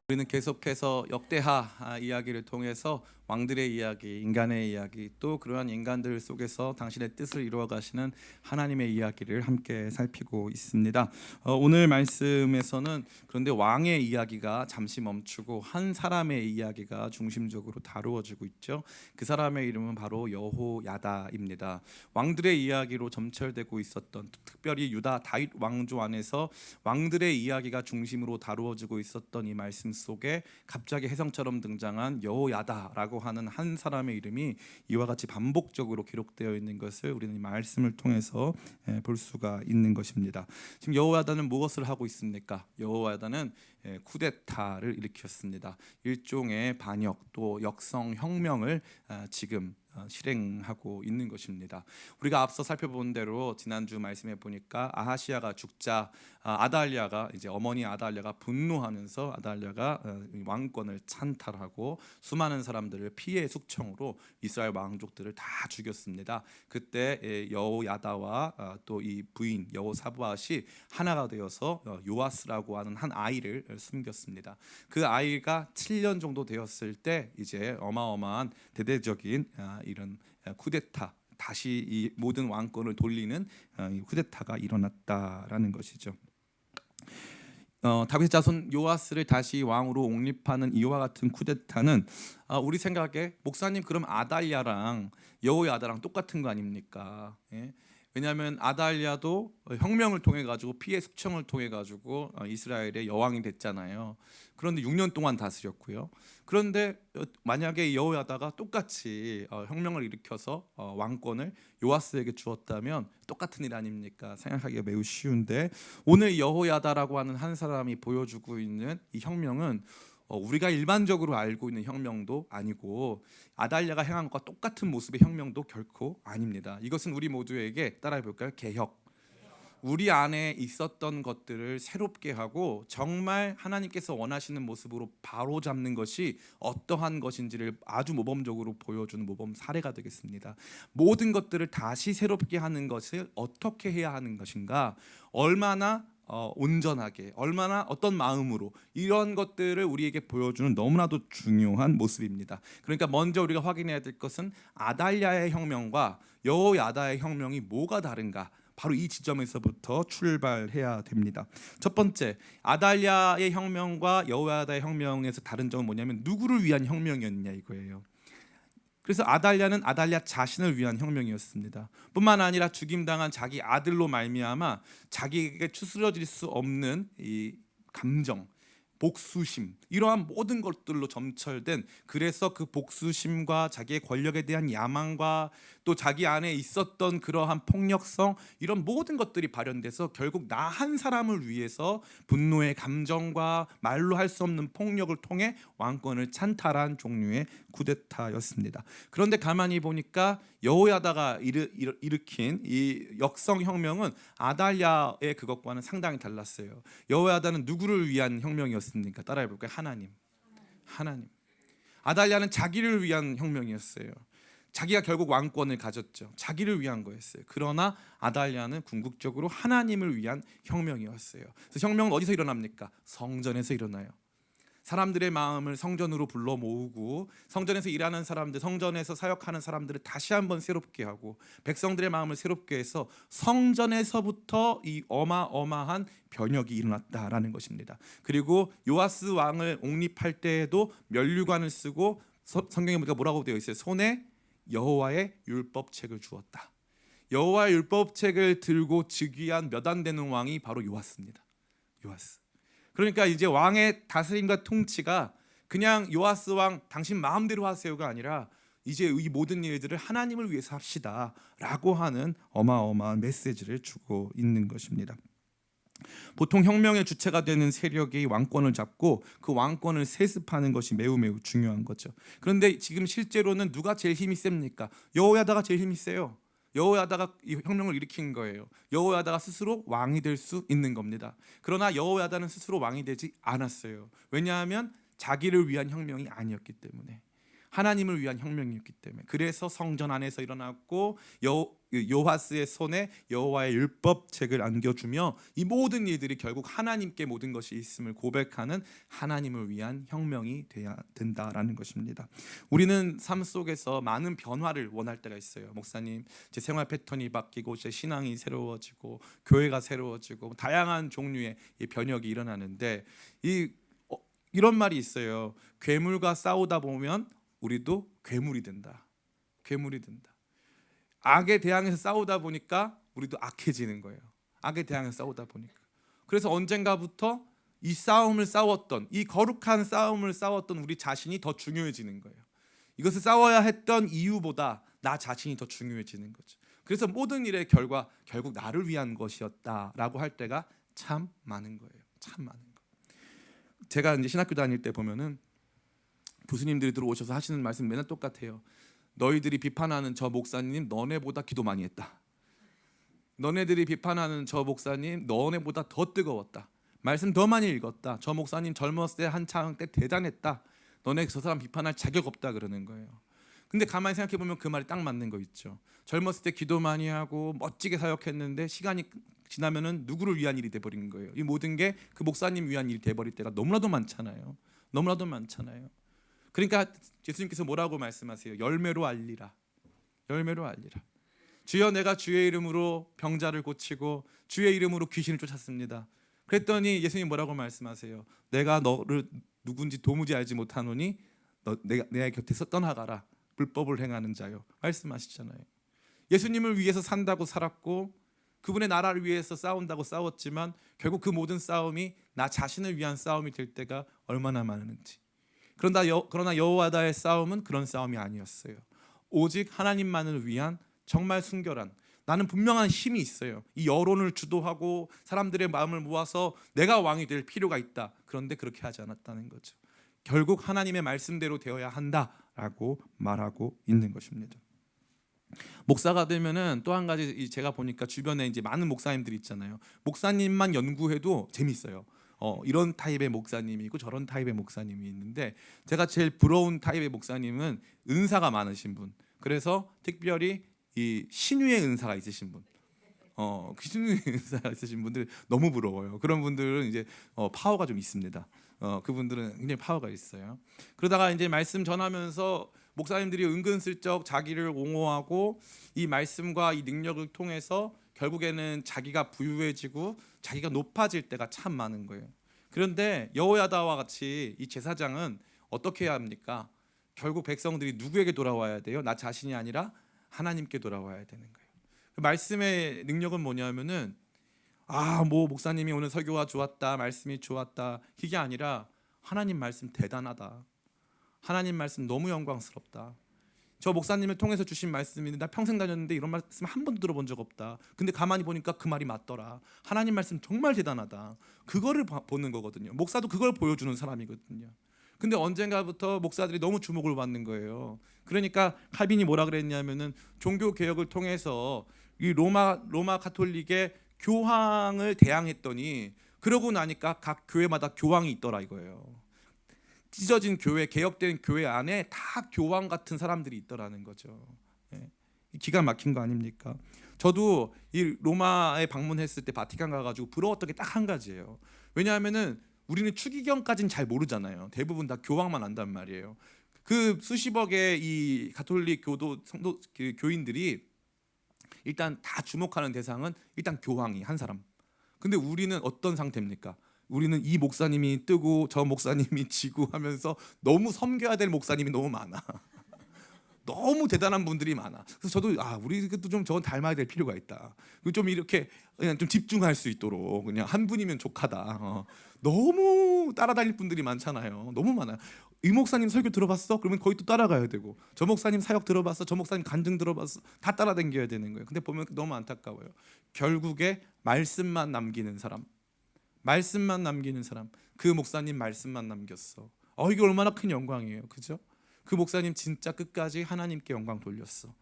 우리는 계속해서 역대하 이야기를 통해서 왕들의 이야기, 인간의 이야기, 또 그러한 인간들 속에서 당신의 뜻을 이루어 가시는 하나님의 이야기를 함께 살피고 있습니다. 오늘 말씀에서는 그런데 왕의 이야기가 잠시 멈추고 한 사람의 이야기가 중심적으로 다루어지고 있죠. 그 사람의 이름은 바로 여호야다입니다. 왕들의 이야기로 점철되고 있었던, 특별히 유다 다윗 왕조 안에서 왕들의 이야기가 중심으로 다루어지고 있었던 이 말씀 속에 갑자기 혜성처럼 등장한 여호야다라고 하는 한 사람의 이름이 이와 같이 반복적으로 기록되어 있는 것을 우리는 이 말씀을 통해서 볼 수가 있는 것입니다. 지금 여호야다는 무엇을 하고 있습니까? 여호야다는 쿠데타를 일으켰습니다. 일종의 반역 또 역성 혁명을 지금 실행하고 있는 것입니다. 우리가 앞서 살펴본 대로 지난주 말씀해 보니까 아하시야가 죽자 아달랴가 이제 어머니 아달랴가 분노하면서 아달랴가 왕권을 찬탈하고 수많은 사람들을 피해 숙청으로 이스라엘 왕족들을 다 죽였습니다. 그때 여호야다와 또 이 부인 여호사밧이 하나가 되어서 요아스라고 하는 한 아이를 숨겼습니다. 그 아이가 7년 정도 되었을 때 이제 어마어마한 대대적인 이런 쿠데타, 다시 이 모든 왕권을 돌리는 쿠데타가 일어났다라는 것이죠. 다윗 자손 요아스를 다시 왕으로 옹립하는 이와 같은 쿠데타는 우리 생각에 목사님 그럼 아달랴랑 여호야다랑 똑같은 거 아닙니까? 예? 왜냐하면 아달랴도 혁명을 통해 가지고 피해 숙청을 통해 가지고 이스라엘의 여왕이 됐잖아요. 그런데 6년 동안 다스렸고요. 그런데 만약에 여호야다가 똑같이 혁명을 일으켜서 왕권을 요아스에게 주었다면 똑같은 일 아닙니까? 생각하기가 매우 쉬운데 오늘 여호야다라고 하는 한 사람이 보여주고 있는 이 혁명은 우리가 일반적으로 알고 있는 혁명도 아니고 아달랴가 행한 것과 똑같은 모습의 혁명도 결코 아닙니다. 이것은 우리 모두에게 따라해 볼까요? 개혁. 우리 안에 있었던 것들을 새롭게 하고 정말 하나님께서 원하시는 모습으로 바로 잡는 것이 어떠한 것인지를 아주 모범적으로 보여주는 모범 사례가 되겠습니다. 모든 것들을 다시 새롭게 하는 것을 어떻게 해야 하는 것인가, 얼마나 온전하게, 얼마나 어떤 마음으로, 이런 것들을 우리에게 보여주는 너무나도 중요한 모습입니다. 그러니까 먼저 우리가 확인해야 될 것은 아달랴의 혁명과 여호야다의 혁명이 뭐가 다른가, 바로 이 지점에서부터 출발해야 됩니다. 첫 번째, 아달랴의 혁명과 여호야다의 혁명에서 다른 점은 뭐냐면 누구를 위한 혁명이었냐 이거예요. 그래서 아달랴는 아달랴 자신을 위한 혁명이었습니다. 뿐만 아니라 죽임당한 자기 아들로 말미암아 자기에게 추스러질 수 없는 이 감정, 복수심, 이러한 모든 것들로 점철된, 그래서 그 복수심과 자기의 권력에 대한 야망과 또 자기 안에 있었던 그러한 폭력성, 이런 모든 것들이 발현돼서 결국 나 한 사람을 위해서 분노의 감정과 말로 할 수 없는 폭력을 통해 왕권을 찬탈한 종류의 쿠데타였습니다. 그런데 가만히 보니까 여호야다가 일으킨 이 역성 혁명은 아달랴의 그것과는 상당히 달랐어요. 여호야다는 누구를 위한 혁명이었습니까? 따라해 볼까요? 하나님. 아달랴는 자기를 위한 혁명이었어요. 자기가 결국 왕권을 가졌죠. 자기를 위한 거였어요. 그러나 아달랴는 궁극적으로 하나님을 위한 혁명이었어요. 그래서 혁명은 어디서 일어납니까? 성전에서 일어나요. 사람들의 마음을 성전으로 불러 모으고 성전에서 일하는 사람들, 성전에서 사역하는 사람들을 다시 한번 새롭게 하고 백성들의 마음을 새롭게 해서 성전에서부터 이 어마어마한 변혁이 일어났다라는 것입니다. 그리고 요아스 왕을 옹립할 때에도 면류관을 쓰고 성경에 보니까 뭐라고 되어 있어요? 손에 여호와의 율법책을 주었다. 여호와의 율법책을 들고 즉위한 몇 안 되는 왕이 바로 요아스입니다. 요아스. 그러니까 이제 왕의 다스림과 통치가 그냥 요아스 왕 당신 마음대로 하세요가 아니라 이제 이 모든 일들을 하나님을 위해서 합시다라고 하는 어마어마한 메시지를 주고 있는 것입니다. 보통 혁명의 주체가 되는 세력이 왕권을 잡고 그 왕권을 세습하는 것이 매우 중요한 거죠. 그런데 지금 실제로는 누가 제일 힘이 셉니까? 여호야다가 제일 힘이 세요. 여호야다가 이 혁명을 일으킨 거예요. 여호야다가 스스로 왕이 될 수 있는 겁니다. 그러나 여호야다는 스스로 왕이 되지 않았어요. 왜냐하면 자기를 위한 혁명이 아니었기 때문에. 하나님을 위한 혁명이었기 때문에. 그래서 성전 안에서 일어났고 요하스의 손에 여호와의 율법책을 안겨주며 이 모든 일들이 결국 하나님께 모든 것이 있음을 고백하는 하나님을 위한 혁명이 돼야 된다라는 것입니다. 우리는 삶 속에서 많은 변화를 원할 때가 있어요. 목사님, 제 생활 패턴이 바뀌고 제 신앙이 새로워지고 교회가 새로워지고 다양한 종류의 이 변혁이 일어나는데 이런 말이 있어요. 괴물과 싸우다 보면 우리도 괴물이 된다. 괴물이 된다. 악에 대항해서 싸우다 보니까 우리도 악해지는 거예요. 악에 대항해서 싸우다 보니까. 그래서 언젠가부터 이 싸움을 싸웠던, 이 거룩한 싸움을 싸웠던 우리 자신이 더 중요해지는 거예요. 이것을 싸워야 했던 이유보다 나 자신이 더 중요해지는 거죠. 그래서 모든 일의 결과 결국 나를 위한 것이었다라고 할 때가 참 많은 거예요. 참 많은 거. 제가 이제 신학교 다닐 때 보면은 교수님들이 들어오셔서 하시는 말씀 맨날 똑같아요. 너희들이 비판하는 저 목사님 너네보다 기도 많이 했다. 너네들이 비판하는 저 목사님 너네보다 더 뜨거웠다. 말씀 더 많이 읽었다. 저 목사님 젊었을 때 한창 때 대단했다. 너네 저 사람 비판할 자격 없다 그러는 거예요. 근데 가만히 생각해 보면 그 말이 딱 맞는 거 있죠. 젊었을 때 기도 많이 하고 멋지게 사역했는데 시간이 지나면은 누구를 위한 일이 돼 버린 거예요. 이 모든 게 그 목사님 위한 일이 돼 버릴 때가 너무나도 많잖아요. 너무나도 많잖아요. 그러니까 예수님께서 뭐라고 말씀하세요? 열매로 알리라. 열매로 알리라. 주여 내가 주의 이름으로 병자를 고치고 주의 이름으로 귀신을 쫓았습니다. 그랬더니 예수님 뭐라고 말씀하세요? 내가 너를 누군지 도무지 알지 못하노니 너 내 곁에서 떠나가라. 불법을 행하는 자요. 말씀하시잖아요. 예수님을 위해서 산다고 살았고 그분의 나라를 위해서 싸운다고 싸웠지만 결국 그 모든 싸움이 나 자신을 위한 싸움이 될 때가 얼마나 많은지. 그러나 여호와와의 싸움은 그런 싸움이 아니었어요. 오직 하나님만을 위한 정말 순결한, 나는 분명한 힘이 있어요. 이 여론을 주도하고 사람들의 마음을 모아서 내가 왕이 될 필요가 있다. 그런데 그렇게 하지 않았다는 거죠. 결국 하나님의 말씀대로 되어야 한다라고 말하고 있는 것입니다. 목사가 되면은 또 한 가지 제가 보니까 주변에 이제 많은 목사님들이 있잖아요. 목사님만 연구해도 재밌어요. 이런 타입의 목사님이 있고 저런 타입의 목사님이 있는데 제가 제일 부러운 타입의 목사님은 은사가 많으신 분. 그래서 특별히 이 신유의 은사가 있으신 분. 신유의 은사가 있으신 분들 너무 부러워요. 그런 분들은 이제 파워가 좀 있습니다. 그분들은 굉장히 파워가 있어요. 그러다가 이제 말씀 전하면서 목사님들이 은근슬쩍 자기를 옹호하고 이 말씀과 이 능력을 통해서 결국에는 자기가 부유해지고 자기가 높아질 때가 참 많은 거예요. 그런데 여호야다와 같이 이 제사장은 어떻게 해야 합니까? 결국 백성들이 누구에게 돌아와야 돼요? 나 자신이 아니라 하나님께 돌아와야 되는 거예요. 그 말씀의 능력은 뭐냐면은 뭐 목사님이 오늘 설교가 좋았다, 말씀이 좋았다, 이게 아니라 하나님 말씀 대단하다. 하나님 말씀 너무 영광스럽다. 저 목사님을 통해서 주신 말씀인데 나 평생 다녔는데 이런 말씀 한 번도 들어본 적 없다. 근데 가만히 보니까 그 말이 맞더라. 하나님 말씀 정말 대단하다. 그거를 보는 거거든요. 목사도 그걸 보여주는 사람이거든요. 근데 언젠가부터 목사들이 너무 주목을 받는 거예요. 그러니까 칼빈이 뭐라 그랬냐면은 종교 개혁을 통해서 이 로마 가톨릭의 교황을 대항했더니 그러고 나니까 각 교회마다 교황이 있더라 이거예요. 찢어진 교회, 개혁된 교회 안에 다 교황 같은 사람들이 있더라는 거죠. 기가 막힌 거 아닙니까? 저도 이 로마에 방문했을 때 바티칸 가가지고 부러웠던 게 딱 한 가지예요. 왜냐하면은 우리는 추기경까지는 잘 모르잖아요. 대부분 다 교황만 안단 말이에요. 그 수십억의 이 가톨릭 성도 교인들이 일단 다 주목하는 대상은 일단 교황이 한 사람. 근데 우리는 어떤 상태입니까? 우리는 이 목사님이 뜨고 저 목사님이 지고 하면서 너무 섬겨야 될 목사님이 너무 많아. 너무 대단한 분들이 많아. 그래서 저도 우리도 좀 저건 닮아야 될 필요가 있다. 좀 이렇게 그냥 좀 집중할 수 있도록 그냥 한 분이면 족하다. 너무 따라다닐 분들이 많잖아요. 너무 많아요. 이 목사님 설교 들어봤어? 그러면 거의 또 따라가야 되고, 저 목사님 사역 들어봤어? 저 목사님 간증 들어봤어? 다 따라다녀야 되는 거예요. 근데 보면 너무 안타까워요. 결국에 말씀만 남기는 사람, 말씀만 남기는 사람, 그 목사님 말씀만 남겼어. 이게 얼마나 큰 영광이에요, 그죠? 그 목사님 진짜 끝까지 하나님께 영광 돌렸어.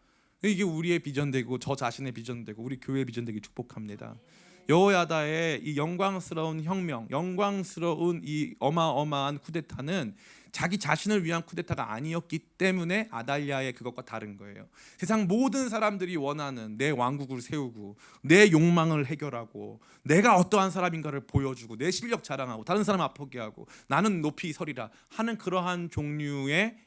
이게 우리의 비전되고 저 자신의 비전되고 우리 교회의 비전되기 축복합니다. 여호야다의 이 영광스러운 혁명, 영광스러운 이 어마어마한 쿠데타는 자기 자신을 위한 쿠데타가 아니었기 때문에 아달랴의 그것과 다른 거예요. 세상 모든 사람들이 원하는 내 왕국을 세우고 내 욕망을 해결하고 내가 어떠한 사람인가를 보여주고 내 실력 자랑하고 다른 사람 아프게 하고 나는 높이 서리라 하는 그러한 종류의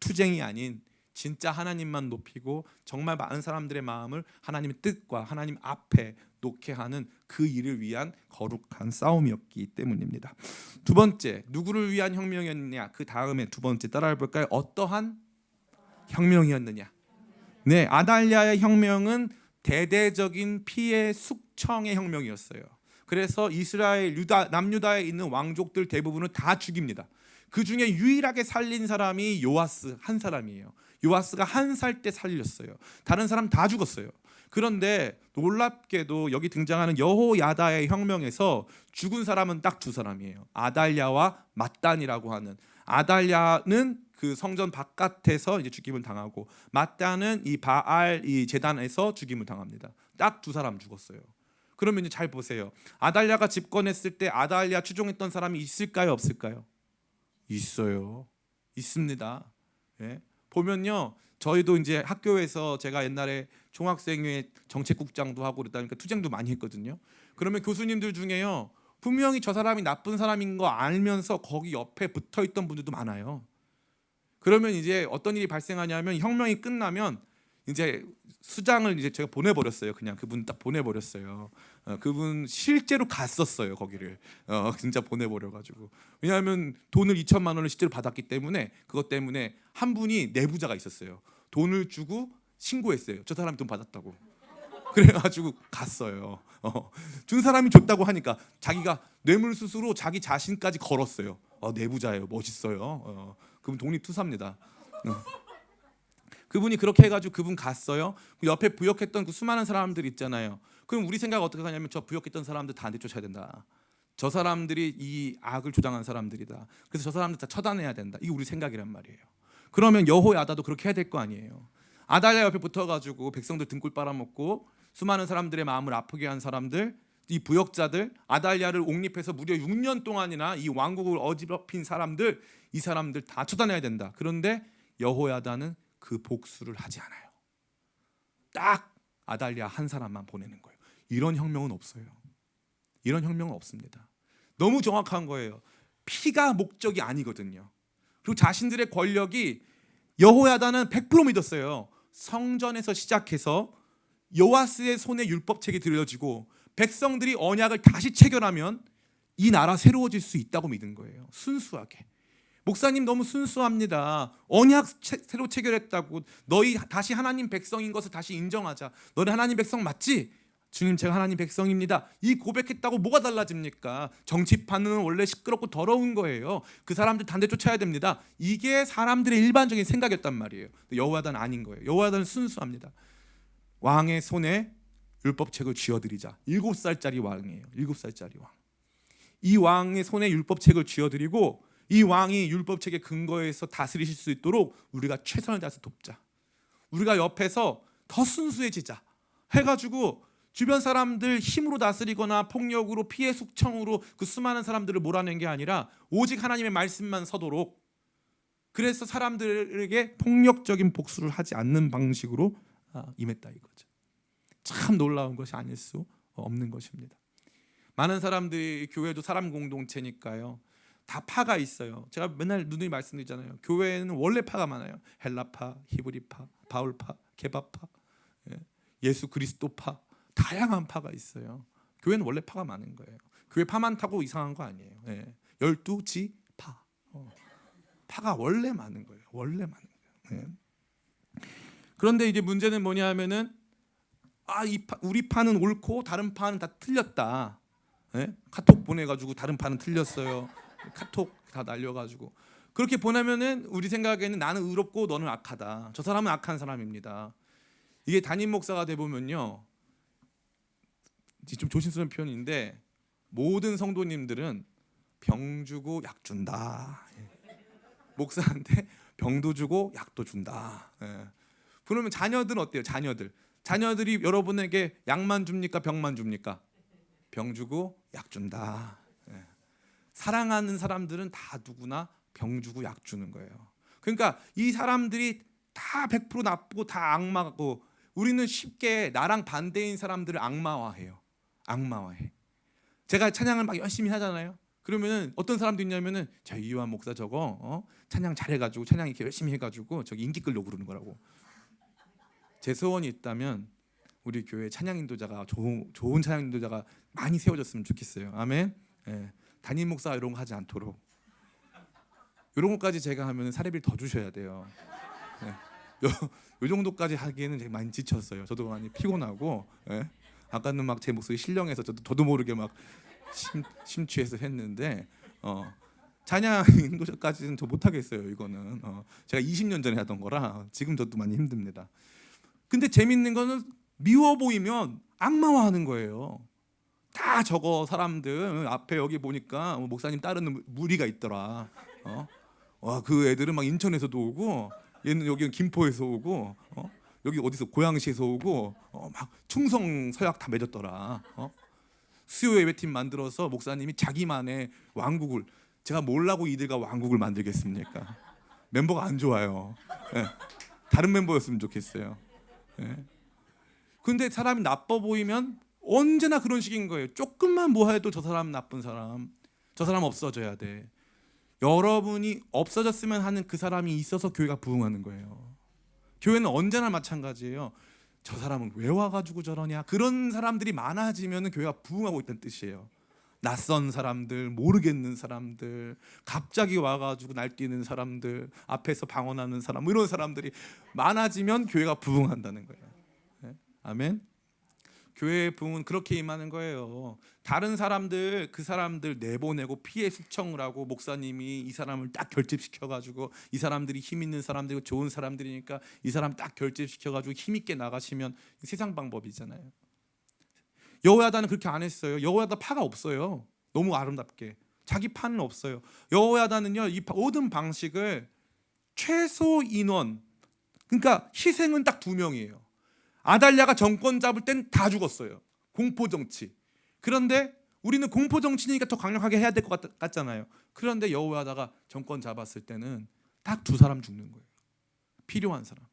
투쟁이 아닌 진짜 하나님만 높이고 정말 많은 사람들의 마음을 하나님의 뜻과 하나님 앞에 놓게 하는 그 일을 위한 거룩한 싸움이었기 때문입니다. 두 번째, 누구를 위한 혁명이었느냐? 그 다음에 두 번째 따라해 볼까요? 어떠한 혁명이었느냐? 네, 아달랴의 혁명은 대대적인 피해 숙청의 혁명이었어요. 그래서 이스라엘 남유다에 있는 왕족들 대부분을 다 죽입니다. 그 중에 유일하게 살린 사람이 요아스 한 사람이에요. 요아스가 1살 때 살렸어요. 다른 사람 다 죽었어요. 그런데 놀랍게도 여기 등장하는 여호야다의 혁명에서 죽은 사람은 딱 2사람이에요. 아달랴와 맏단이라고 하는. 아달랴는 그 성전 바깥에서 이제 죽임을 당하고 맏단은 이 바알 이 제단에서 죽임을 당합니다. 딱 2사람 죽었어요. 그러면 이제 잘 보세요. 아달랴가 집권했을 때 아달랴 추종했던 사람이 있을까요, 없을까요? 있어요. 있습니다. 예. 보면요, 저희도 이제 학교에서 제가 옛날에 총학생회 정책국장도 하고 그러다 보니까 투쟁도 많이 했거든요. 그러면 교수님들 중에요, 분명히 저 사람이 나쁜 사람인 거 알면서 거기 옆에 붙어 있던 분들도 많아요. 그러면 이제 어떤 일이 발생하냐면 혁명이 끝나면 이제 수장을 이제 제가 보내버렸어요. 그냥 그분 딱 보내버렸어요. 그분 실제로 갔었어요 거기를. 진짜 보내버려가지고. 왜냐하면 돈을 2천만 원을 실제로 받았기 때문에 그것 때문에 한 분이 내부자가 있었어요. 돈을 주고 신고했어요. 저 사람이 돈 받았다고. 그래가지고 갔어요. 준 사람이 줬다고 하니까 자기가 뇌물수수로 자기 자신까지 걸었어요. 내부자예요. 멋있어요. 그분 독립투사입니다. 그분이 그렇게 해가지고 그분 갔어요. 옆에 부역했던 그 수많은 사람들 있잖아요. 그럼 우리 생각 어떻게 하냐면 저 부역했던 사람들 다 내쫓아야 된다. 저 사람들이 이 악을 조장한 사람들이다. 그래서 저 사람들 다 처단해야 된다. 이게 우리 생각이란 말이에요. 그러면 여호야다도 그렇게 해야 될 거 아니에요. 아달랴 옆에 붙어가지고 백성들 등골 빨아먹고 수많은 사람들의 마음을 아프게 한 사람들, 이 부역자들, 아달랴를 옹립해서 무려 6년 동안이나 이 왕국을 어지럽힌 사람들, 이 사람들 다 처단해야 된다. 그런데 여호야다는 그 복수를 하지 않아요. 딱 아달랴 한 사람만 보내는 거예요. 이런 혁명은 없어요. 이런 혁명은 없습니다. 너무 정확한 거예요. 피가 목적이 아니거든요. 그리고 자신들의 권력이 여호야다는 100% 믿었어요. 성전에서 시작해서 요아스의 손에 율법책이 들려지고 백성들이 언약을 다시 체결하면 이 나라 새로워질 수 있다고 믿은 거예요. 순수하게. 목사님 너무 순수합니다. 언약 새로 체결했다고 너희 다시 하나님 백성인 것을 다시 인정하자. 너네 하나님 백성 맞지? 주님 제가 하나님 백성입니다. 이 고백했다고 뭐가 달라집니까? 정치판은 원래 시끄럽고 더러운 거예요. 그 사람들 단대 쫓아야 됩니다. 이게 사람들의 일반적인 생각이었단 말이에요. 여호야다는 아닌 거예요. 여호야다는 순수합니다. 왕의 손에 율법책을 쥐어드리자. 7살짜리 왕이에요. 7살짜리 왕. 이 왕의 손에 율법책을 쥐어드리고 이 왕이 율법책의 근거에서 다스리실 수 있도록 우리가 최선을 다해서 돕자. 우리가 옆에서 더 순수해지자 해가지고 주변 사람들 힘으로 다스리거나 폭력으로 피해 숙청으로 그 수많은 사람들을 몰아낸 게 아니라 오직 하나님의 말씀만 서도록, 그래서 사람들에게 폭력적인 복수를 하지 않는 방식으로 임했다 이거죠. 참 놀라운 것이 아닐 수 없는 것입니다. 많은 사람들이 교회도 사람 공동체니까요. 다 파가 있어요. 제가 맨날 누누이 말씀드리잖아요. 교회는 원래 파가 많아요. 헬라파, 히브리파, 바울파, 게바파, 예수 그리스도파, 다양한 파가 있어요. 교회는 원래 파가 많은 거예요. 교회 파 많다고 이상한 거 아니에요. 12지파. 파가 원래 많은 거예요. 원래 많은 거예요. 그런데 이제 문제는 뭐냐면은 우리 파는 옳고 다른 파는 다 틀렸다. 카톡 보내가지고 다른 파는 틀렸어요. 카톡 다 날려가지고 그렇게 보내면은 우리 생각에는 나는 의롭고 너는 악하다. 저 사람은 악한 사람입니다. 이게 담임 목사가 돼 보면요, 좀 조심스러운 표현인데 모든 성도님들은 병 주고 약 준다. 목사한테 병도 주고 약도 준다. 그러면 자녀들은 어때요? 자녀들이 여러분에게 약만 줍니까? 병만 줍니까? 병 주고 약 준다. 예. 사랑하는 사람들은 다 누구나 병 주고 약 주는 거예요. 그러니까 이 사람들이 다 100% 나쁘고 다 악마고, 우리는 쉽게 나랑 반대인 사람들을 악마화해요. 악마화해. 제가 찬양을 막 열심히 하잖아요. 그러면은 어떤 사람도 있냐면은 저 이요한 목사 저거 찬양 잘해가지고 찬양 이렇게 열심히 해가지고 저기 인기 끌려고 그러는 거라고. 제 소원이 있다면 우리 교회 찬양 인도자가 좋은 찬양 인도자가 많이 세워졌으면 좋겠어요. 아멘. 예. 담임 목사 이런 거 하지 않도록. 이런 것까지 제가 하면 사례비를 더 주셔야 돼요. 예. 요 정도까지 하기에는 제가 많이 지쳤어요. 저도 많이 피곤하고. 예. 아까는 막 제 목소리 신령해서 저도 모르게 막 심취해서 했는데 찬양 인도자까지는 저 못하겠어요. 이거는 제가 20년 전에 하던 거라 지금 저도 많이 힘듭니다. 근데 재밌는 거는 미워 보이면 악마화하는 거예요. 다 저거 사람들 앞에 여기 보니까 목사님 따르는 무리가 있더라. 와, 그 애들은 막 인천에서도 오고, 얘는 여기 김포에서 오고, 여기 어디서 고양시에서 오고, 막 충성 서약 다 맺었더라. 수요 예배팀 만들어서 목사님이 자기만의 왕국을, 제가 뭘라고 이들과 왕국을 만들겠습니까? 멤버가 안 좋아요. 예. 다른 멤버였으면 좋겠어요. 예. 근데 사람이 나빠 보이면 언제나 그런 식인 거예요. 조금만 뭐 해도 저 사람 나쁜 사람, 저 사람 없어져야 돼. 여러분이 없어졌으면 하는 그 사람이 있어서 교회가 부흥하는 거예요. 교회는 언제나 마찬가지예요. 저 사람은 왜 와가지고 저러냐, 그런 사람들이 많아지면 교회가 부흥하고 있다는 뜻이에요. 낯선 사람들, 모르겠는 사람들, 갑자기 와가지고 날뛰는 사람들, 앞에서 방언하는 사람, 이런 사람들이 많아지면 교회가 부흥한다는 거예요. 네? 아멘. 교회의 부흥은 그렇게 임하는 거예요. 다른 사람들, 그 사람들 내보내고 피해 숙청을 하고, 목사님이 이 사람을 딱 결집시켜가지고, 이 사람들이 힘 있는 사람들이고 좋은 사람들이니까 이 사람 딱 결집시켜가지고 힘 있게 나가시면 세상 방법이잖아요. 여호야다는 그렇게 안 했어요. 여호야다 파가 없어요. 너무 아름답게 자기 파는 없어요. 여호야다는요, 이 모든 방식을 최소 인원, 그러니까 희생은 딱 2명이에요. 아달랴가 정권 잡을 땐 다 죽었어요. 공포 정치. 그런데 우리는 공포 정치니까 더 강력하게 해야 될 것 같잖아요. 그런데 여호야다가 정권 잡았을 때는 딱 2사람 죽는 거예요. 필요한 사람.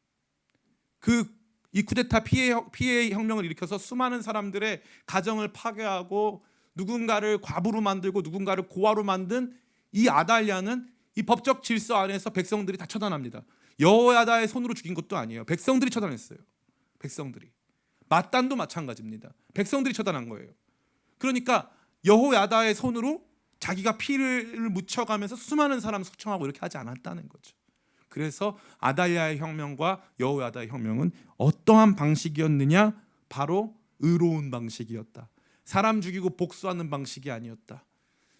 이 쿠데타 피해 혁명을 일으켜서 수많은 사람들의 가정을 파괴하고 누군가를 과부로 만들고 누군가를 고아로 만든 이 아달랴는 이 법적 질서 안에서 백성들이 다 처단합니다. 여호야다의 손으로 죽인 것도 아니에요. 백성들이 처단했어요. 백성들이. 마단도 마찬가지입니다. 백성들이 처단한 거예요. 그러니까 여호야다의 손으로 자기가 피를 묻혀가면서 수많은 사람 숙청하고 이렇게 하지 않았다는 거죠. 그래서 아달랴의 혁명과 여호야다의 혁명은 어떠한 방식이었느냐? 바로 의로운 방식이었다. 사람 죽이고 복수하는 방식이 아니었다.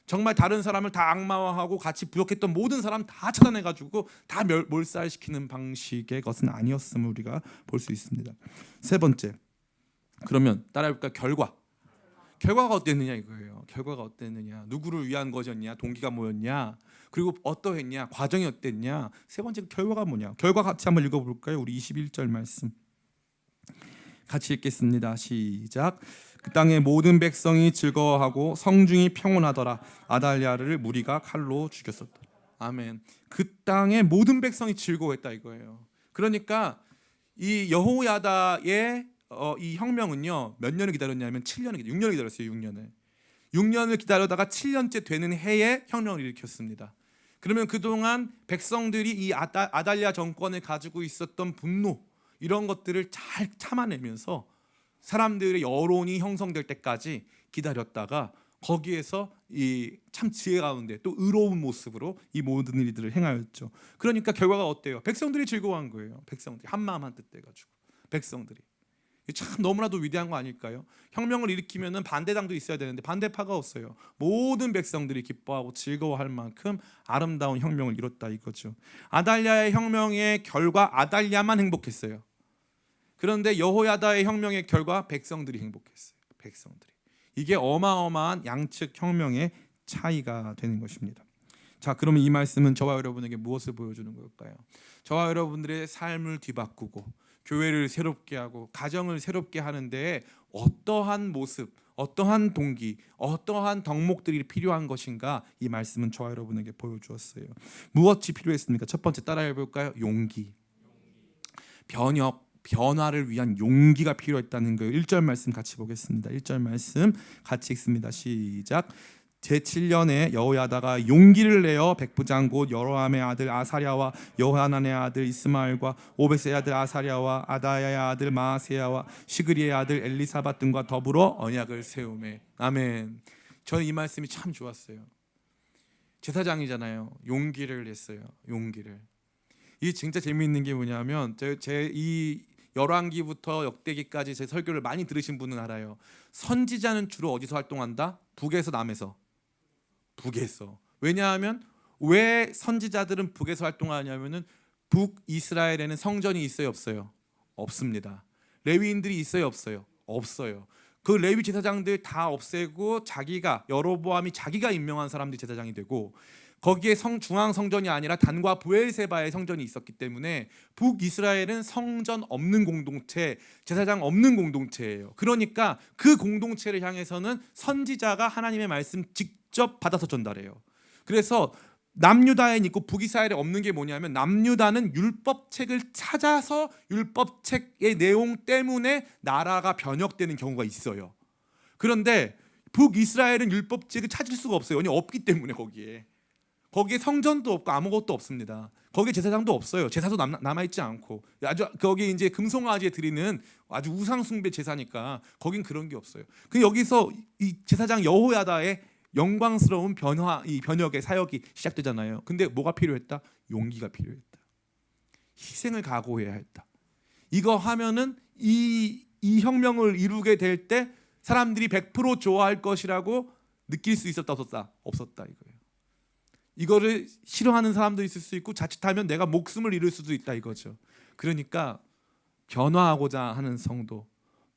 정말 다른 사람을 다 악마화하고 같이 부역했던 모든 사람 다 차단해가지고 다 몰살시키는 방식의 것은 아니었음을 우리가 볼 수 있습니다. 3번째, 그러면 따라해볼까? 결과가 어땠느냐 이거예요. 결과가 어땠느냐, 누구를 위한 것이었냐, 동기가 뭐였냐, 그리고 어떠했냐, 과정이 어땠냐. 3번째, 결과가 뭐냐. 결과 같이 한번 읽어볼까요? 우리 21절 말씀 같이 읽겠습니다. 시작. 그 땅의 모든 백성이 즐거워하고 성중이 평온하더라. 아달랴를 무리가 칼로 죽였었다. 아멘. 그 땅의 모든 백성이 즐거워했다 이거예요. 그러니까 이 여호야다의 이 혁명은요, 몇 년을 기다렸냐면 6년을 기다렸어요. 6년을 기다려다가 7년째 되는 해에 혁명을 일으켰습니다. 그러면 그동안 백성들이 이 아달랴 정권을 가지고 있었던 분노, 이런 것들을 잘 참아내면서 사람들의 여론이 형성될 때까지 기다렸다가 거기에서 이 참 지혜 가운데 또 의로운 모습으로 이 모든 일들을 행하였죠. 그러니까 결과가 어때요? 백성들이 즐거워한 거예요. 백성들이 한마음 한뜻 돼가지고 백성들이. 참 너무나도 위대한 거 아닐까요? 혁명을 일으키면은 반대당도 있어야 되는데 반대파가 없어요. 모든 백성들이 기뻐하고 즐거워할 만큼 아름다운 혁명을 이뤘다 이거죠. 아달랴의 혁명의 결과 아달랴만 행복했어요. 그런데 여호야다의 혁명의 결과 백성들이 행복했어요. 백성들이. 이게 어마어마한 양측 혁명의 차이가 되는 것입니다. 자, 그러면 이 말씀은 저와 여러분에게 무엇을 보여주는 걸까요? 저와 여러분들의 삶을 뒤바꾸고 교회를 새롭게 하고 가정을 새롭게 하는데 어떠한 모습, 어떠한 동기, 어떠한 덕목들이 필요한 것인가, 이 말씀은 저와 여러분에게 보여주었어요. 무엇이 필요했습니까? 첫 번째 따라해 볼까요? 용기. 변화를 위한 용기가 필요했다는 거예요. 1절 말씀 같이 보겠습니다. 1절 말씀 같이 읽습니다. 시작. 제7년에 여호야다가 용기를 내어 백부장 곧 여로함의 아들 아사랴와 여호하난의 아들 이스마엘과 오벳의 아들 아사랴와 아다야의 아들 마아세야와 시그리의 아들 엘리사밧 등과 더불어 언약을 세우매. 아멘. 저는 이 말씀이 참 좋았어요. 제사장이잖아요. 용기를 냈어요. 용기를. 이게 진짜 재미있는 게 뭐냐면 제 이 열왕기부터 역대기까지 제 설교를 많이 들으신 분은 알아요. 선지자는 주로 어디서 활동한다? 북에서 남에서. 북에서. 왜냐하면 왜 선지자들은 북에서 활동하냐면은 북이스라엘에는 성전이 있어요, 없어요? 없습니다. 레위인들이 있어요, 없어요? 없어요. 그 레위 제사장들 다 없애고 자기가 여로보암이 자기가 임명한 사람들이 제사장이 되고 거기에 중앙 성전이 아니라 단과 브엘세바의 성전이 있었기 때문에 북이스라엘은 성전 없는 공동체, 제사장 없는 공동체예요. 그러니까 그 공동체를 향해서는 선지자가 하나님의 말씀 직접 받아서 전달해요. 그래서 남유다에 있고 북이스라엘에 없는 게 뭐냐면 남유다는 율법책을 찾아서 율법책의 내용 때문에 나라가 변혁되는 경우가 있어요. 그런데 북이스라엘은 율법책을 찾을 수가 없어요. 왜냐하면 없기 때문에 거기에 성전도 없고 아무것도 없습니다. 거기에 제사장도 없어요. 제사도 남아있지 않고 아주 거기 이제 금송아지에 드리는 아주 우상 숭배 제사니까 거긴 그런 게 없어요. 그 여기서 이 제사장 여호야다의 영광스러운 이 변혁의 사역이 시작되잖아요. 근데 뭐가 필요했다? 용기가 필요했다. 희생을 각오해야 했다. 이거 하면은 이 혁명을 이루게 될 때 사람들이 100% 좋아할 것이라고 느낄 수 있었다 없었다 이거예요. 이거를 싫어하는 사람도 있을 수 있고 자칫하면 내가 목숨을 잃을 수도 있다 이거죠. 그러니까 변화하고자 하는 성도,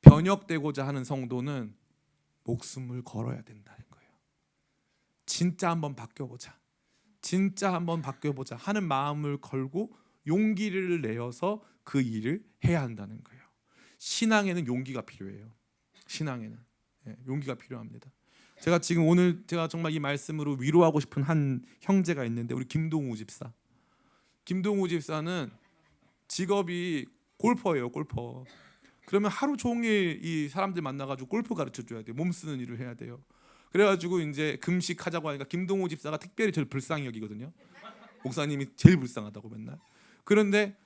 변혁되고자 하는 성도는 목숨을 걸어야 된다는 거예요. 진짜 한번 바뀌어보자. 진짜 한번 바뀌어보자 하는 마음을 걸고 용기를 내어서 그 일을 해야 한다는 거예요. 신앙에는 용기가 필요해요. 신앙에는 용기가 필요합니다. 제가 지금 오늘 제가 정말 이 말씀으로 위로하고 싶은 한 형제가 있는데 우리 김동우 집사. 김동우 집사는 직업이 골퍼예요, 골퍼. 그러면 하루 종일 이 사람들 만나가지고 골프 가르쳐 줘야 돼요. 몸 쓰는 일을 해야 돼요. 그래가지고 이제 금식하자고 하니까 김동우 집사가 특별히 저를 불쌍히 여기거든요. 목사님이 제일 불쌍하다고 맨날. 그런데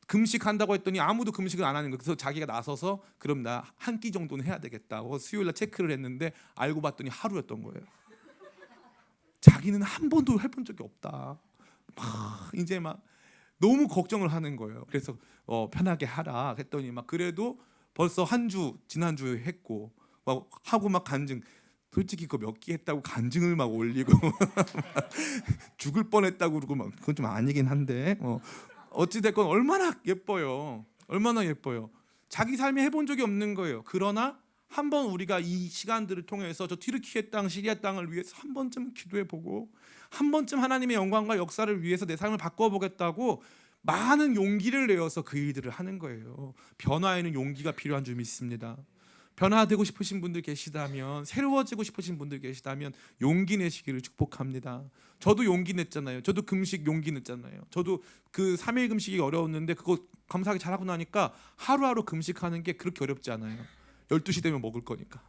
금식한다고 했더니 아무도 금식을 안 하는 거예요. 그래서 자기가 나서서 그럼 나 한 끼 정도는 해야 되겠다고 수요일날 체크를 했는데 알고 봤더니 하루였던 거예요. 자기는 한 번도 해본 적이 없다. 이제 막 너무 걱정을 하는 거예요. 그래서 편하게 하라 했더니 막 그래도 벌써 한 주 지난주에 했고 막 하고 막 간증. 솔직히 그거 몇 끼 했다고 간증을 막 올리고 죽을 뻔했다고 그러고 막 그건 좀 아니긴 한데 어찌 됐건 얼마나 예뻐요. 얼마나 예뻐요. 자기 삶에 해본 적이 없는 거예요. 그러나 한번 우리가 이 시간들을 통해서 저 튀르키예 땅, 시리아 땅을 위해서 한 번쯤 기도해보고 한 번쯤 하나님의 영광과 역사를 위해서 내 삶을 바꿔보겠다고 많은 용기를 내어서 그 일들을 하는 거예요. 변화에는 용기가 필요한 줄 믿습니다. 변화되고 싶으신 분들 계시다면, 새로워지고 싶으신 분들 계시다면 용기 내시기를 축복합니다. 저도 용기 냈잖아요. 저도 금식 용기 냈잖아요. 저도 그 3일 금식이 어려웠는데 그거 감사하게 잘하고 나니까 하루하루 금식하는 게 그렇게 어렵지 않아요. 12시 되면 먹을 거니까.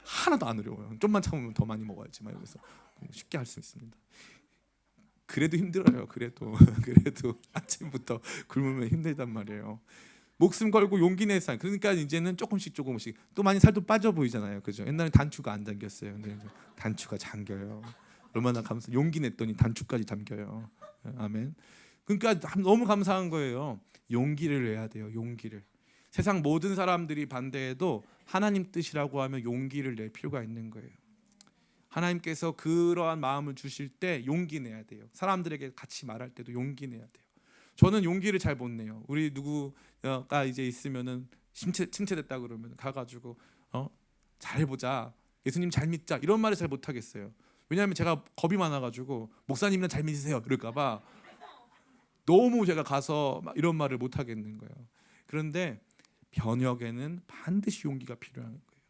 하나도 안 어려워요. 좀만 참으면 더 많이 먹어야지. 그래서 쉽게 할 수 있습니다. 그래도 힘들어요. 그래도 아침부터 굶으면 힘들단 말이에요. 목숨 걸고 용기 내서 그러니까 이제는 조금씩 또 많이 살도 빠져 보이잖아요, 그죠? 옛날에 단추가 안 잠겼어요. 근데 단추가 잠겨요. 얼마나 용기 냈더니 단추까지 잠겨요. 아멘. 그러니까 너무 감사한 거예요. 용기를 내야 돼요. 용기를. 세상 모든 사람들이 반대해도 하나님 뜻이라고 하면 용기를 낼 필요가 있는 거예요. 하나님께서 그러한 마음을 주실 때 용기 내야 돼요. 사람들에게 같이 말할 때도 용기 내야 돼요. 저는 용기를 잘 못 내요. 우리 누구가 이제 있으면은 침체됐다 그러면 가가지고 잘해보자, 예수님 잘 믿자 이런 말을 잘 못 하겠어요. 왜냐하면 제가 겁이 많아가지고 목사님이나 잘 믿으세요 이럴까봐 너무 제가 가서 막 이런 말을 못 하겠는 거예요. 그런데 변혁에는 반드시 용기가 필요한 거예요.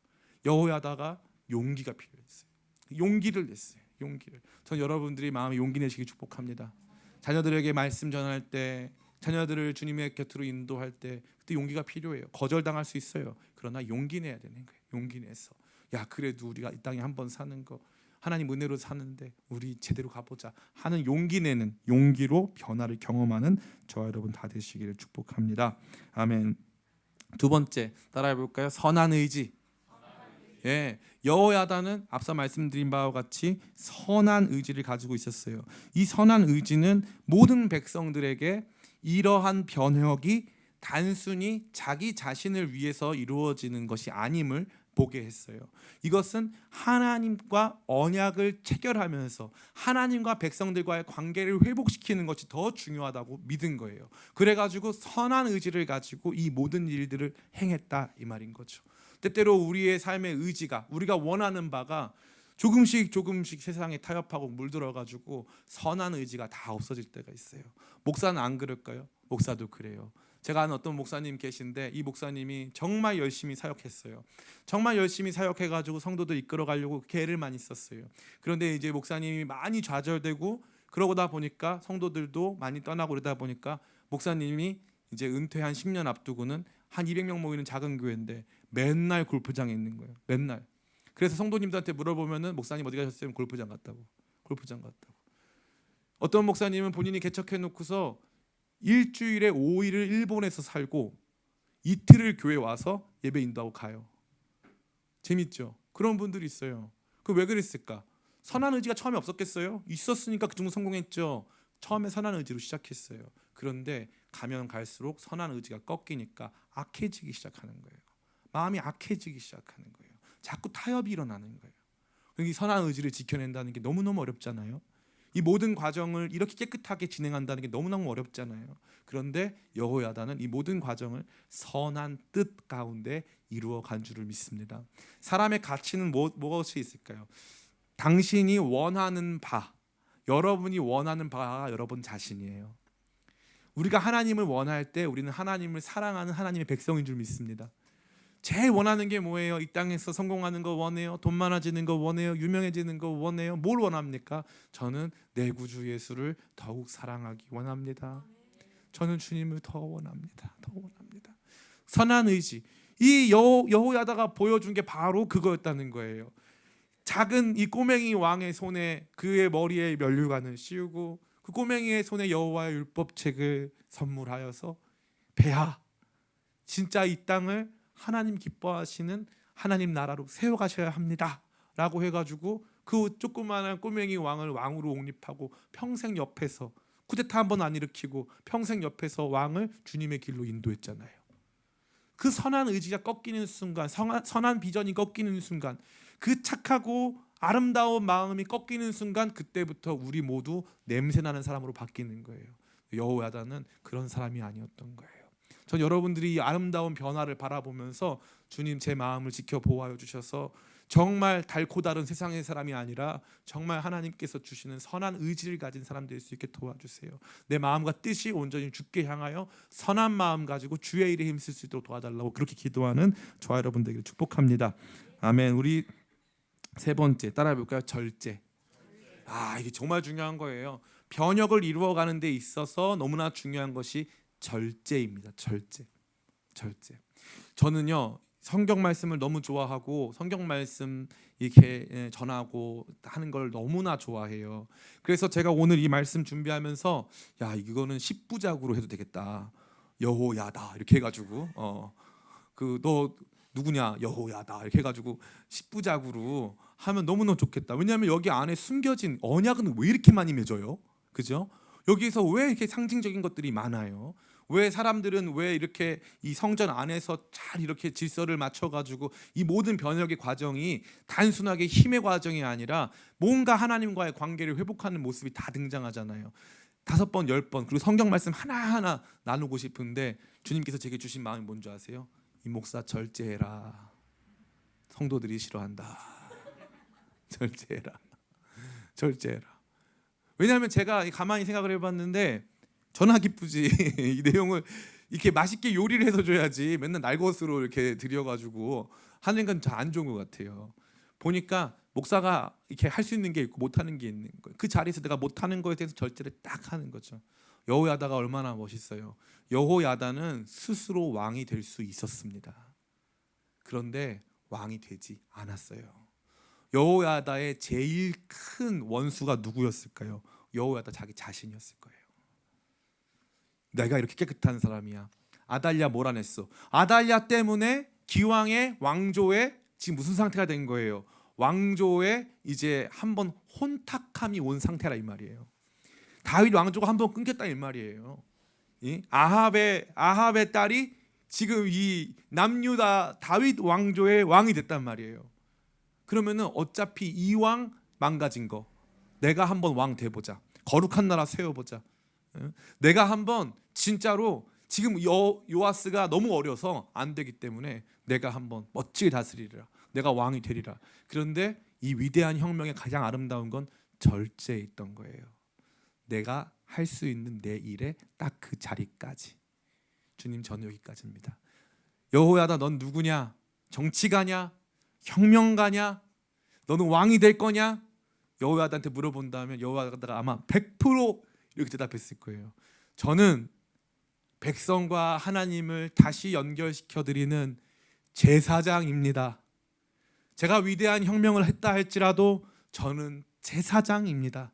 여호야다가 용기가 필요했어요. 용기를 냈어요. 용기를. 전 여러분들이 마음에 용기 내시기 축복합니다. 자녀들에게 말씀 전할 때, 자녀들을 주님의 곁으로 인도할 때 그때 용기가 필요해요. 거절당할 수 있어요. 그러나 용기 내야 되는 거예요. 용기 내서 야 그래도 우리가 이 땅에 한 번 사는 거 하나님 은혜로 사는데 우리 제대로 가보자 하는 용기 내는, 용기로 변화를 경험하는 저와 여러분 다 되시기를 축복합니다. 아멘. 두 번째 따라해 볼까요? 선한 의지. 예, 여호야다는 앞서 말씀드린 바와 같이 선한 의지를 가지고 있었어요. 이 선한 의지는 모든 백성들에게 이러한 변혁이 단순히 자기 자신을 위해서 이루어지는 것이 아님을 보게 했어요. 이것은 하나님과 언약을 체결하면서 하나님과 백성들과의 관계를 회복시키는 것이 더 중요하다고 믿은 거예요. 그래가지고 선한 의지를 가지고 이 모든 일들을 행했다 이 말인 거죠. 때때로 우리의 삶의 의지가, 우리가 원하는 바가 조금씩 세상에 타협하고 물들어가지고 선한 의지가 다 없어질 때가 있어요. 목사는 안 그럴까요? 목사도 그래요. 제가 아는 어떤 목사님 계신데 이 목사님이 정말 열심히 사역했어요. 정말 열심히 사역해가지고 성도들 이끌어가려고 애를 많이 썼어요. 그런데 이제 목사님이 많이 좌절되고 그러다 보니까 성도들도 많이 떠나고 그러다 보니까 목사님이 이제 은퇴한 10년 앞두고는 한 200명 모이는 작은 교회인데 맨날 골프장에 있는 거예요. 맨날. 그래서 성도님들한테 물어보면은 목사님 어디 가셨어요? 골프장 갔다고. 골프장 갔다고. 어떤 목사님은 본인이 개척해 놓고서 일주일에 5일을 일본에서 살고 이틀을 교회 와서 예배 인도하고 가요. 재밌죠? 그런 분들이 있어요. 그 왜 그랬을까? 선한 의지가 처음에 없었겠어요? 있었으니까 그 정도 성공했죠. 처음에 선한 의지로 시작했어요. 그런데 가면 갈수록 선한 의지가 꺾이니까 악해지기 시작하는 거예요. 마음이 악해지기 시작하는 거예요. 자꾸 타협이 일어나는 거예요. 이 선한 의지를 지켜낸다는 게 너무너무 어렵잖아요. 이 모든 과정을 이렇게 깨끗하게 진행한다는 게 너무너무 어렵잖아요. 그런데 여호야다는 이 모든 과정을 선한 뜻 가운데 이루어간 줄을 믿습니다. 사람의 가치는 무엇이 있을까요? 당신이 원하는 바, 여러분이 원하는 바가 여러분 자신이에요. 우리가 하나님을 원할 때 우리는 하나님을 사랑하는 하나님의 백성인 줄 믿습니다. 제일 원하는 게 뭐예요? 이 땅에서 성공하는 거 원해요? 돈 많아지는 거 원해요? 유명해지는 거 원해요? 뭘 원합니까? 저는 내 구주 예수를 더욱 사랑하기 원합니다. 저는 주님을 더 원합니다. 더 원합니다. 선한 의지. 이 여호야다가 보여준 게 바로 그거였다는 거예요. 작은 이 꼬맹이 왕의 손에 그의 머리에 면류관을 씌우고 그 꼬맹이의 손에 여호와의 율법책을 선물하여서 배하 진짜 이 땅을 하나님 기뻐하시는 하나님 나라로 세워가셔야 합니다 라고 해가지고 그 조그마한 꼬맹이 왕을 왕으로 옹립하고 평생 옆에서 쿠데타 한 번 안 일으키고 평생 옆에서 왕을 주님의 길로 인도했잖아요. 그 선한 의지가 꺾이는 순간, 선한 비전이 꺾이는 순간, 그 착하고 아름다운 마음이 꺾이는 순간 그때부터 우리 모두 냄새나는 사람으로 바뀌는 거예요. 여호야다는 그런 사람이 아니었던 거예요. 전 여러분들이 이 아름다운 변화를 바라보면서 주님 제 마음을 지켜 보호하여 주셔서 정말 달고 다른 세상의 사람이 아니라 정말 하나님께서 주시는 선한 의지를 가진 사람 될 수 있게 도와주세요. 내 마음과 뜻이 온전히 주께 향하여 선한 마음 가지고 주의 일에 힘쓸 수 있도록 도와달라고 그렇게 기도하는 저와 여러분들에게 축복합니다. 아멘. 우리 세 번째 따라해 볼까요? 절제. 이게 정말 중요한 거예요. 변혁을 이루어가는 데 있어서 너무나 중요한 것이 절제입니다. 절제. 저는요 성경 말씀을 너무 좋아하고 성경 말씀 이렇게 전하고 하는 걸 너무나 좋아해요. 그래서 제가 오늘 이 말씀 준비하면서 야 이거는 10부작으로 해도 되겠다. 여호야다 이렇게 해가지고 너 누구냐 여호야다 이렇게 해가지고 10부작으로 하면 너무너무 좋겠다. 왜냐하면 여기 안에 숨겨진 언약은 왜 이렇게 많이 맺어요? 그죠? 여기서 왜 이렇게 상징적인 것들이 많아요? 왜 사람들은 왜 이렇게 이 성전 안에서 잘 이렇게 질서를 맞춰가지고 이 모든 변혁의 과정이 단순하게 힘의 과정이 아니라 뭔가 하나님과의 관계를 회복하는 모습이 다 등장하잖아요. 5번, 10번 그리고 성경 말씀 하나하나 나누고 싶은데 주님께서 제게 주신 마음이 뭔지 아세요? 이 목사 절제해라. 성도들이 싫어한다. 절제해라. 왜냐하면 제가 가만히 생각을 해봤는데 전화 기쁘지 이 내용을 이렇게 맛있게 요리를 해서 줘야지 맨날 날것으로 이렇게 드려가지고 하는 건 잘 안 좋은 것 같아요. 보니까 목사가 이렇게 할 수 있는 게 있고 못하는 게 있는 거예요. 그 자리에서 내가 못하는 거에 대해서 절제를 딱 하는 거죠. 여호야다가 얼마나 멋있어요. 여호야다는 스스로 왕이 될 수 있었습니다. 그런데 왕이 되지 않았어요. 여호야다의 제일 큰 원수가 누구였을까요? 여호야다 자기 자신이었을 거예요. 내가 이렇게 깨끗한 사람이야. 아달랴 몰아냈어. 아달랴 때문에 기왕의 왕조에 지금 무슨 상태가 된 거예요? 왕조에 이제 한번 혼탁함이 온 상태라 이 말이에요. 다윗 왕조가 한번 끊겼다 이 말이에요. 아합의 딸이 지금 이 남유다 다윗 왕조의 왕이 됐단 말이에요. 그러면은 어차피 이 왕 망가진 거 내가 한번 왕 돼보자. 거룩한 나라 세워보자. 내가 한번 진짜로 지금 요아스가 너무 어려서 안 되기 때문에 내가 한번 멋지게 다스리리라. 내가 왕이 되리라. 그런데 이 위대한 혁명의 가장 아름다운 건 절제에 있던 거예요. 내가 할 수 있는 내 일에 딱 그 자리까지. 주님, 저는 여기까지입니다. 여호야다, 넌 누구냐? 정치가냐? 혁명가냐? 너는 왕이 될 거냐? 여호야다한테 물어본다면 여호야다가 아마 100% 이렇게 대답했을 거예요. 저는 백성과 하나님을 다시 연결시켜 드리는 제사장입니다. 제가 위대한 혁명을 했다 할지라도 저는 제사장입니다.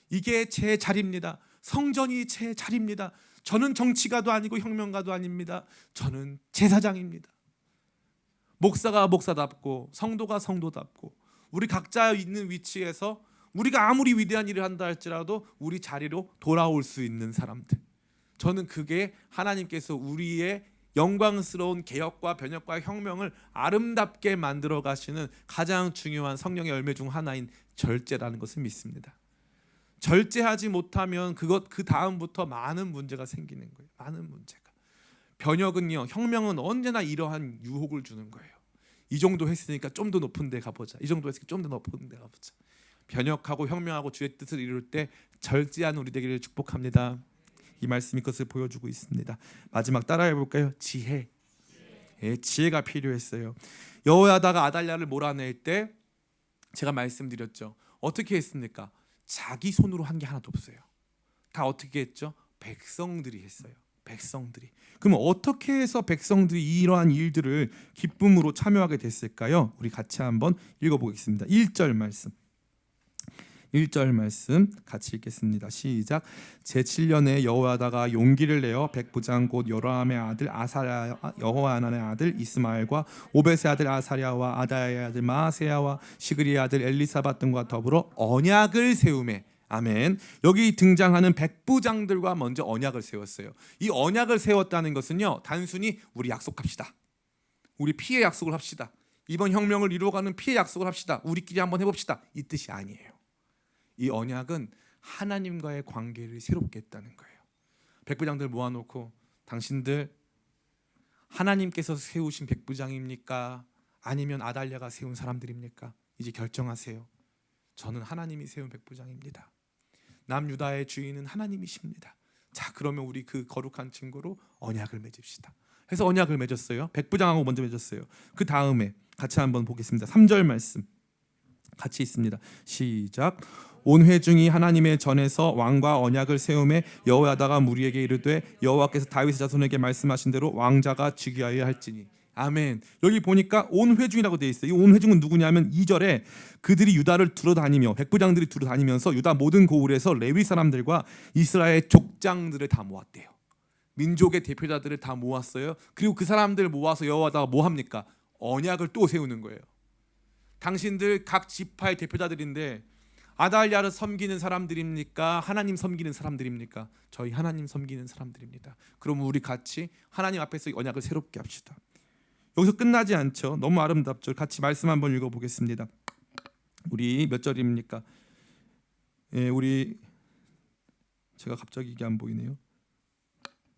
이게 제 자리입니다. 성전이 제 자리입니다. 저는 정치가도 아니고 혁명가도 아닙니다. 저는 제사장입니다. 목사가 목사답고 성도가 성도답고 우리 각자 있는 위치에서 우리가 아무리 위대한 일을 한다 할지라도 우리 자리로 돌아올 수 있는 사람들. 저는 그게 하나님께서 우리의 영광스러운 개혁과 변혁과 혁명을 아름답게 만들어 가시는 가장 중요한 성령의 열매 중 하나인 절제라는 것을 믿습니다. 절제하지 못하면 그 다음부터 많은 문제가 생기는 거예요. 많은 문제가. 변혁은요, 혁명은 언제나 이러한 유혹을 주는 거예요. 이 정도 했으니까 좀 더 높은 데 가보자. 이 정도 했으니까 좀 더 높은 데 가보자. 변혁하고 혁명하고 주의 뜻을 이룰 때 절제한 우리 되기를 축복합니다. 이 말씀이 그것을 보여주고 있습니다. 마지막 따라해 볼까요? 지혜. 지혜가 필요했어요. 여호야다가 아달랴를 몰아낼 때 제가 말씀드렸죠. 어떻게 했습니까? 자기 손으로 한 게 하나도 없어요. 다 어떻게 했죠? 백성들이 했어요. 백성들이. 그럼 어떻게 해서 백성들이 이러한 일들을 기쁨으로 참여하게 됐을까요? 우리 같이 한번 읽어보겠습니다. 1절 말씀. 1절 말씀 같이 읽겠습니다. 시작. 제7년에 여호야다가 용기를 내어 백부장 곧 여로함의 아들 아사랴, 여호하난의 아들 이스마엘과 오벳의 아들 아사랴와 아다야의 아들 마아세야와 시그리의 아들 엘리사밧 등과 더불어 언약을 세우매. 아멘. 여기 등장하는 백부장들과 먼저 언약을 세웠어요. 이 언약을 세웠다는 것은요, 단순히 우리 약속합시다. 우리 피해 약속을 합시다. 이번 혁명을 이루어가는 피해 약속을 합시다. 우리끼리 한번 해봅시다. 이 뜻이 아니에요. 이 언약은 하나님과의 관계를 새롭게 했다는 거예요. 백부장들 모아놓고 당신들 하나님께서 세우신 백부장입니까? 아니면 아달랴가 세운 사람들입니까? 이제 결정하세요. 저는 하나님이 세운 백부장입니다. 남유다의 주인은 하나님이십니다. 자, 그러면 우리 그 거룩한 친구로 언약을 맺읍시다. 해서 언약을 맺었어요. 백부장하고 먼저 맺었어요. 그 다음에 같이 한번 보겠습니다. 3절 말씀 같이 있습니다. 시작. 온 회중이 하나님의 전에서 왕과 언약을 세우매 여호야다가 무리에게 이르되 여호와께서 다윗의 자손에게 말씀하신 대로 왕자가 즉위하여야 할지니. 아멘. 여기 보니까 온 회중이라고 되어 있어요. 이 온 회중은 누구냐면 2절에 그들이 유다를 두루다니며 백부장들이 두루다니면서 유다 모든 고을에서 레위 사람들과 이스라엘 족장들을 다 모았대요. 민족의 대표자들을 다 모았어요. 그리고 그 사람들을 모아서 여호와다가 뭐 합니까? 언약을 또 세우는 거예요. 당신들 각 지파의 대표자들인데 아달랴를 섬기는 사람들입니까? 하나님 섬기는 사람들입니까? 저희 하나님 섬기는 사람들입니다. 그럼 우리 같이 하나님 앞에서 언약을 새롭게 합시다. 여기서 끝나지 않죠. 너무 아름답죠. 같이 말씀 한번 읽어보겠습니다. 우리 몇 절입니까? 우리 제가 갑자기 이게 안 보이네요.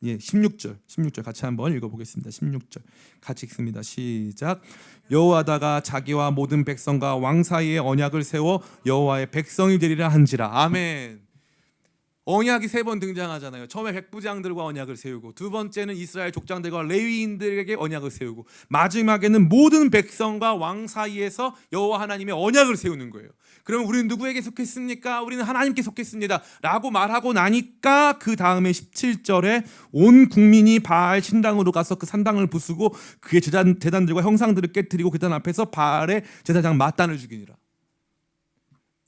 16절 같이 한번 읽어보겠습니다. 16절 같이 읽습니다. 시작. 여호와다가 자기와 모든 백성과 왕 사이에 언약을 세워 여호와의 백성이 되리라 한지라. 아멘. 언약이 3번 등장하잖아요. 처음에 백부장들과 언약을 세우고, 두 번째는 이스라엘 족장들과 레위인들에게 언약을 세우고, 마지막에는 모든 백성과 왕 사이에서 여호와 하나님의 언약을 세우는 거예요. 그러면 우리는 누구에게 속했습니까? 우리는 하나님께 속했습니다 라고 말하고 나니까 그 다음에 17절에 온 국민이 바알 신당으로 가서 그 산당을 부수고 그의 제단들과 형상들을 깨뜨리고 그 단 앞에서 바알의 제사장 마단을 죽이니라.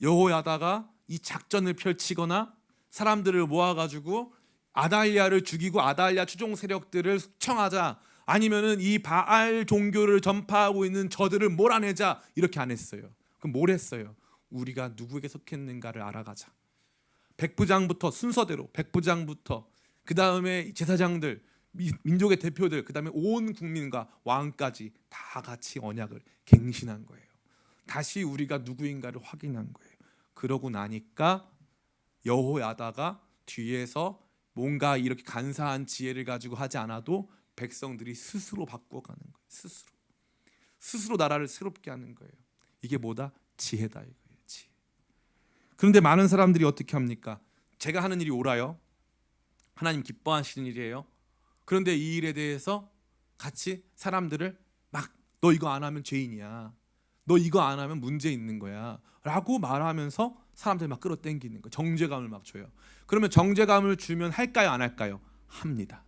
여호야다가 이 작전을 펼치거나 사람들을 모아가지고 아달랴를 죽이고 아달랴 추종 세력들을 숙청하자, 아니면은 이 바알 종교를 전파하고 있는 저들을 몰아내자, 이렇게 안 했어요. 그럼 뭘 했어요? 우리가 누구에게 속했는가를 알아가자. 백부장부터 순서대로, 백부장부터 그 다음에 제사장들, 민족의 대표들, 그 다음에 온 국민과 왕까지 다 같이 언약을 갱신한 거예요. 다시 우리가 누구인가를 확인한 거예요. 그러고 나니까 여호야다가 뒤에서 뭔가 이렇게 간사한 지혜를 가지고 하지 않아도 백성들이 스스로 바꿔가는 거예요. 스스로 나라를 새롭게 하는 거예요. 이게 뭐다? 지혜다 이거예요. 지혜. 그런데 많은 사람들이 어떻게 합니까? 제가 하는 일이 옳아요. 하나님 기뻐하시는 일이에요. 그런데 이 일에 대해서 같이 사람들을 막 너 이거 안 하면 죄인이야, 너 이거 안 하면 문제 있는 거야 라고 말하면서 사람들 막 끌어당기는 거예요. 정죄감을 막 줘요. 그러면 정죄감을 주면 할까요, 안 할까요? 합니다.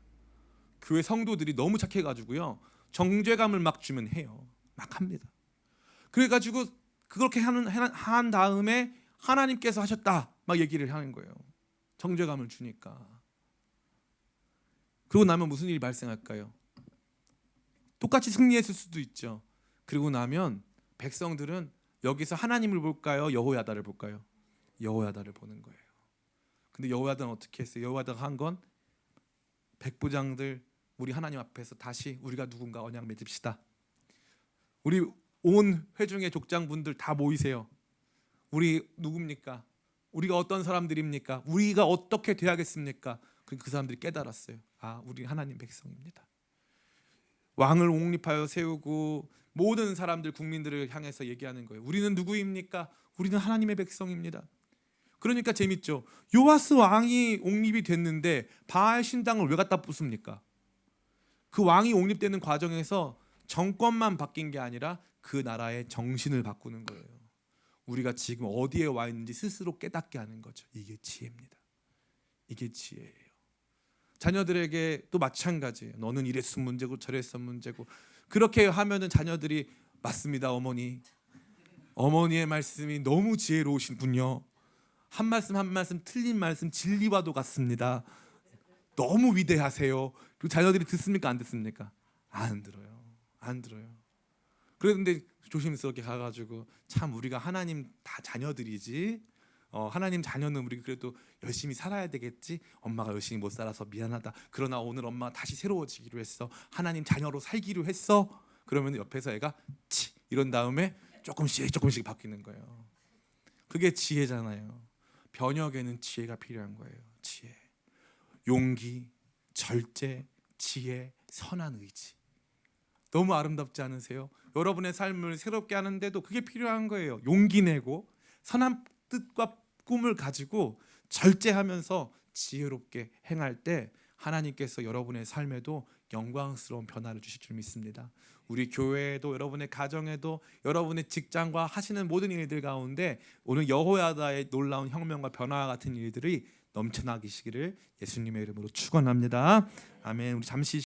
교회 성도들이 너무 착해가지고요, 정죄감을 막 주면 해요. 막 합니다. 그래가지고 그렇게 한 다음에 하나님께서 하셨다 막 얘기를 하는 거예요. 정죄감을 주니까. 그러고 나면 무슨 일이 발생할까요? 똑같이 승리했을 수도 있죠. 그리고 나면 백성들은 여기서 하나님을 볼까요, 여호야다를 볼까요? 여호야다를 보는 거예요. 근데 여호야다는 어떻게 했어요? 여호야다가 한 건, 백부장들 우리 하나님 앞에서 다시 우리가 누군가 언약 맺읍시다. 우리 온 회중의 족장분들 다 모이세요. 우리 누굽니까? 우리가 어떤 사람들입니까? 우리가 어떻게 돼야겠습니까? 그 사람들이 깨달았어요. 아, 우리 하나님 백성입니다. 왕을 옹립하여 세우고 모든 사람들, 국민들을 향해서 얘기하는 거예요. 우리는 누구입니까? 우리는 하나님의 백성입니다. 그러니까 재밌죠. 요아스 왕이 옹립이 됐는데 바알 신당을 왜 갖다 부숩니까? 그 왕이 옹립되는 과정에서 정권만 바뀐 게 아니라 그 나라의 정신을 바꾸는 거예요. 우리가 지금 어디에 와 있는지 스스로 깨닫게 하는 거죠. 이게 지혜입니다. 이게 지혜예요. 자녀들에게 또 마찬가지예요. 너는 이랬으 문제고 저랬으 문제고, 그렇게 하면은 자녀들이 맞습니다 어머니, 어머니의 말씀이 너무 지혜로우신군요. 한 말씀 한 말씀 틀린 말씀 진리와도 같습니다. 너무 위대하세요. 그리고 자녀들이 듣습니까, 안 듣습니까? 안 들어요. 안 들어요. 그런데 조심스럽게 가가지고, 참 우리가 하나님 다 자녀들이지, 하나님 자녀는 우리 그래도 열심히 살아야 되겠지, 엄마가 열심히 못 살아서 미안하다, 그러나 오늘 엄마 다시 새로워지기로 했어, 하나님 자녀로 살기로 했어. 그러면 옆에서 애가 치 이런 다음에 조금씩 바뀌는 거예요. 그게 지혜잖아요. 변혁에는 지혜가 필요한 거예요. 지혜, 용기, 절제, 지혜, 선한 의지. 너무 아름답지 않으세요? 여러분의 삶을 새롭게 하는데도 그게 필요한 거예요. 용기 내고 선한 뜻과 꿈을 가지고 절제하면서 지혜롭게 행할 때 하나님께서 여러분의 삶에도 영광스러운 변화를 주실 줄 믿습니다. 우리 교회에도, 여러분의 가정에도, 여러분의 직장과 하시는 모든 일들 가운데 오늘 여호야다의 놀라운 혁명과 변화와 같은 일들이 넘쳐나기시기를 예수님의 이름으로 축원합니다. 아멘. 우리 잠시